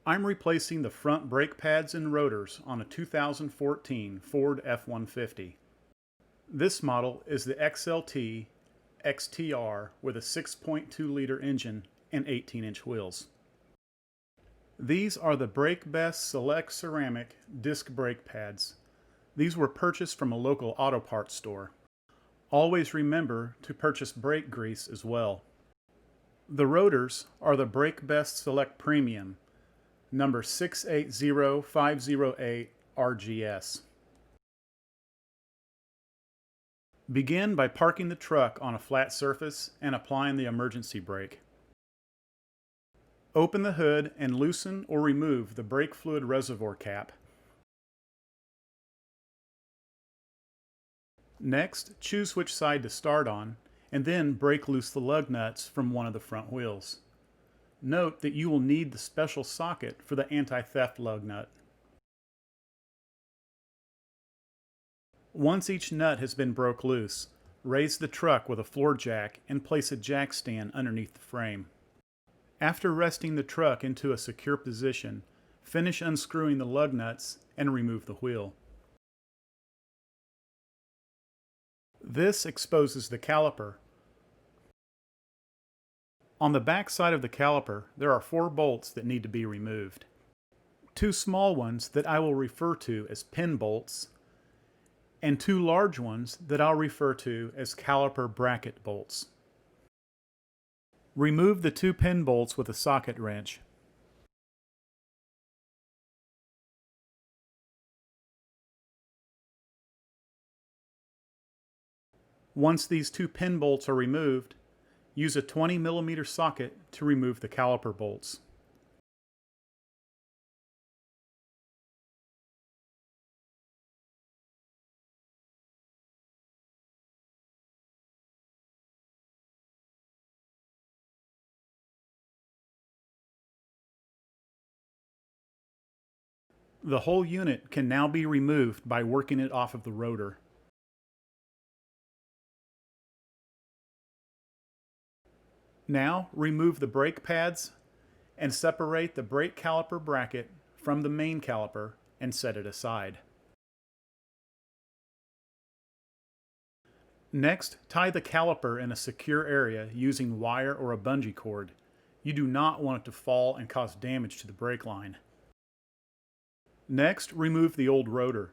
I'm replacing the front brake pads and rotors on a 2014 Ford F-150. This model is the XLT XTR with a 6.2-liter engine and 18-inch wheels. These are the Brake Best Select Ceramic disc brake pads. These were purchased from a local auto parts store. Always remember to purchase brake grease as well. The rotors are the Brake Best Select Premium, number 680508 RGS. Begin by parking the truck on a flat surface and applying the emergency brake. Open the hood and loosen or remove the brake fluid reservoir cap. Next, choose which side to start on, and then break loose the lug nuts from one of the front wheels. Note that you will need the special socket for the anti-theft lug nut. Once each nut has been broke loose, raise the truck with a floor jack and place a jack stand underneath the frame. After resting the truck into a secure position, finish unscrewing the lug nuts and remove the wheel. This exposes the caliper. On the back side of the caliper, there are 4 bolts that need to be removed. 2 small ones that I will refer to as pin bolts, and 2 large ones that I'll refer to as caliper bracket bolts. Remove the 2 pin bolts with a socket wrench. Once these 2 pin bolts are removed, use a 20mm socket to remove the caliper bolts. The whole unit can now be removed by working it off of the rotor. Now remove the brake pads and separate the brake caliper bracket from the main caliper and set it aside. Next, tie the caliper in a secure area using wire or a bungee cord. You do not want it to fall and cause damage to the brake line. Next, remove the old rotor.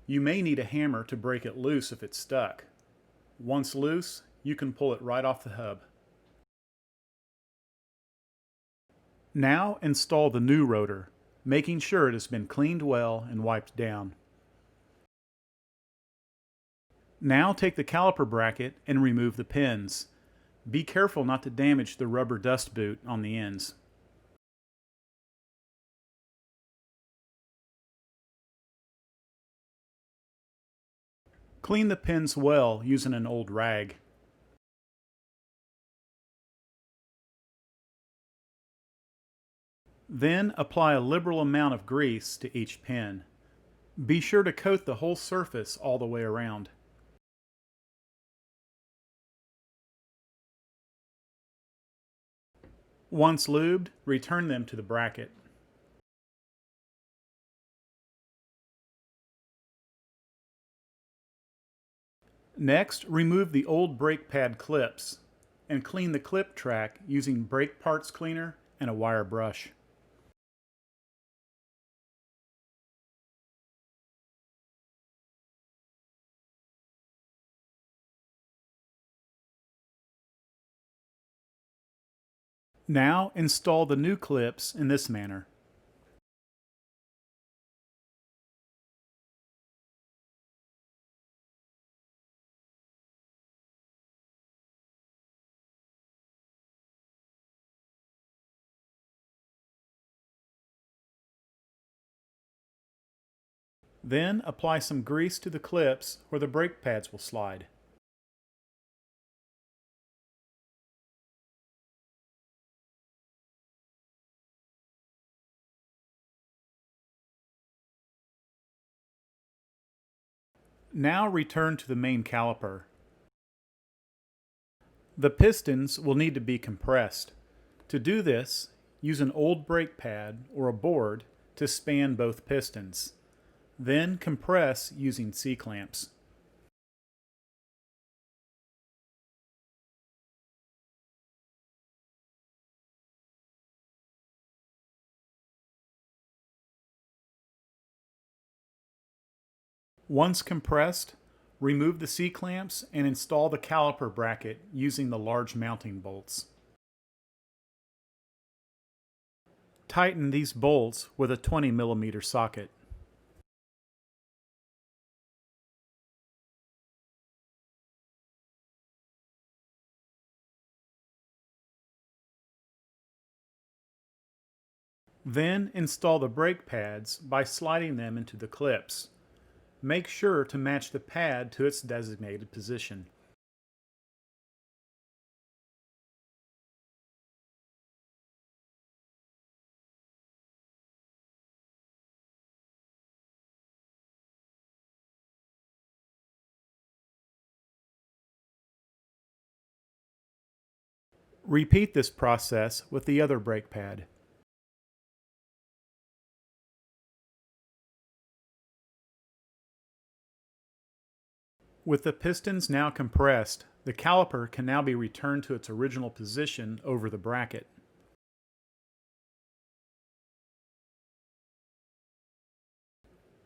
You may need a hammer to break it loose if it's stuck. Once loose, you can pull it right off the hub. Now install the new rotor, making sure it has been cleaned well and wiped down. Now take the caliper bracket and remove the pins. Be careful not to damage the rubber dust boot on the ends. Clean the pins well using an old rag. Then apply a liberal amount of grease to each pin. Be sure to coat the whole surface all the way around. Once lubed, return them to the bracket. Next, remove the old brake pad clips and clean the clip track using brake parts cleaner and a wire brush. Now install the new clips in this manner. Then apply some grease to the clips where the brake pads will slide. Now return to the main caliper. The pistons will need to be compressed. To do this, use an old brake pad or a board to span both pistons. Then compress using C-clamps. Once compressed, remove the C-clamps and install the caliper bracket using the large mounting bolts. Tighten these bolts with a 20mm socket. Then install the brake pads by sliding them into the clips. Make sure to match the pad to its designated position. Repeat this process with the other brake pad. With the pistons now compressed, the caliper can now be returned to its original position over the bracket.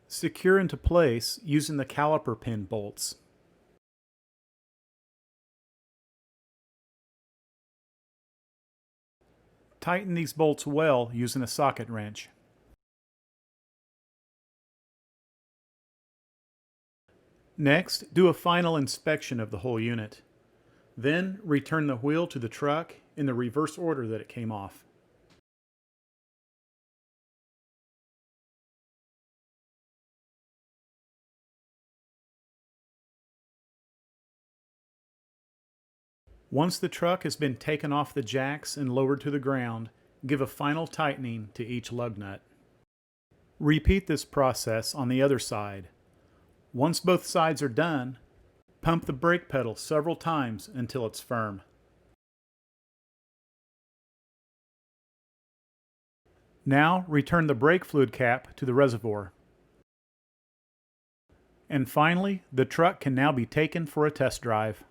Secure into place using the caliper pin bolts. Tighten these bolts well using a socket wrench. Next, do a final inspection of the whole unit. Then, return the wheel to the truck in the reverse order that it came off. Once the truck has been taken off the jacks and lowered to the ground, give a final tightening to each lug nut. Repeat this process on the other side. Once both sides are done, pump the brake pedal several times until it's firm. Now return the brake fluid cap to the reservoir. And finally, the truck can now be taken for a test drive.